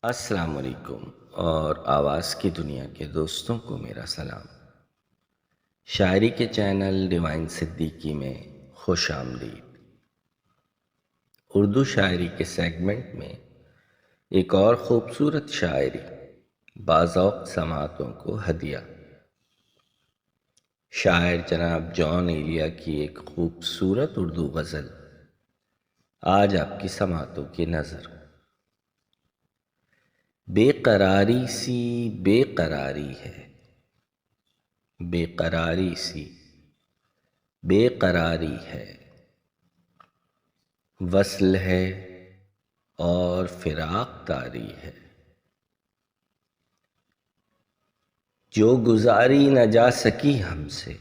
السلام علیکم اور آواز کی دنیا کے دوستوں کو میرا سلام۔ شاعری کے چینل ڈیوائن صدیقی میں خوش آمدید۔ اردو شاعری کے سیگمنٹ میں ایک اور خوبصورت شاعری باذوق سماعتوں کو ہدیہ۔ شاعر جناب جان ایلیا کی ایک خوبصورت اردو غزل آج آپ کی سماعتوں کی نظر۔ بے قراری سی بے قراری ہے، بے قراری سی بے قراری ہے، وصل ہے اور فراق طاری ہے، جو گزاری نہ جا سکی ہم سے،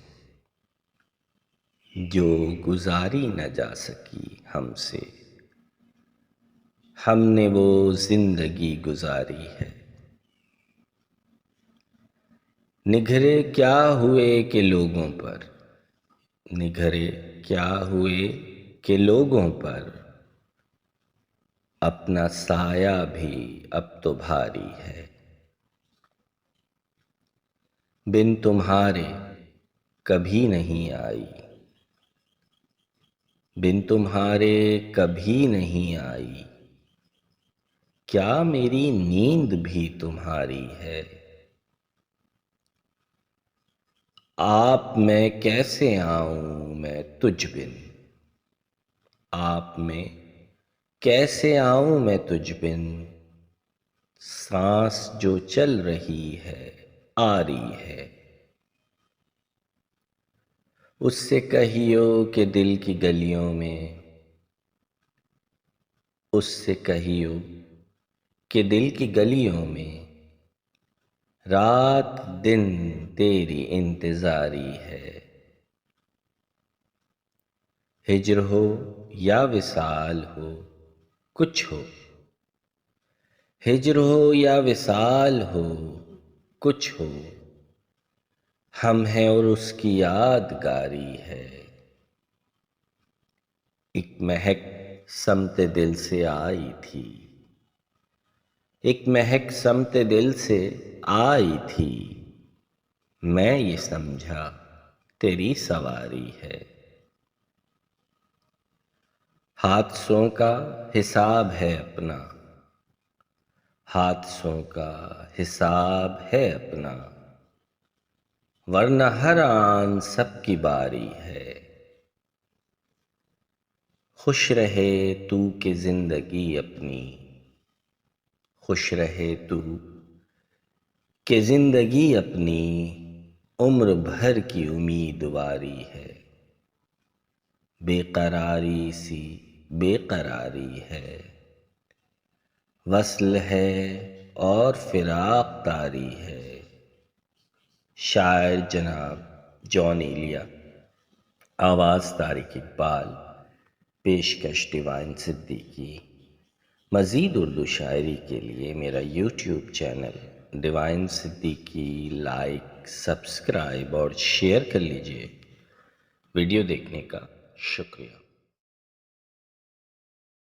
جو گزاری نہ جا سکی ہم سے، ہم نے وہ زندگی گزاری ہے۔ نگھرے کیا ہوئے کہ لوگوں پر، نگھرے کیا ہوئے کہ لوگوں پر، اپنا سایہ بھی اب تو بھاری ہے۔ بن تمہارے کبھی نہیں آئی، بن تمہارے کبھی نہیں آئی، کیا میری نیند بھی تمہاری ہے۔ آپ میں کیسے آؤں میں تجھ بن، آپ میں کیسے آؤں میں تجھ بن، سانس جو چل رہی ہے آری ہے۔ اس سے کہیو کہ دل کی گلیوں میں، اس سے کہیو کہ دل کی گلیوں میں، رات دن تیری انتظاری ہے۔ ہجر ہو یا وصال ہو کچھ ہو، ہجر ہو یا وصال ہو کچھ ہو، ہم ہیں اور اس کی یادگاری ہے۔ ایک مہک سمت دل سے آئی تھی، ایک مہک سمت دل سے آئی تھی، میں یہ سمجھا تیری سواری ہے۔ حادثوں کا حساب ہے اپنا، حادثوں کا حساب ہے اپنا، ورنہ ہر آن سب کی باری ہے۔ خوش رہے تو کہ زندگی اپنی، خوش رہے تو کہ زندگی اپنی، عمر بھر کی امیدواری ہے۔ بے قراری سی بے قراری ہے، وصل ہے اور فراق طاری ہے۔ شاعر جناب جان ایلیا، آواز طارق اقبال، پیشکش ڈیوائن صدیقی۔ مزید اردو شاعری کے لیے میرا YouTube channel divine Siddiqui like, subscribe اور شیئر کر لیجئے۔ ویڈیو دیکھنے کا شکریہ۔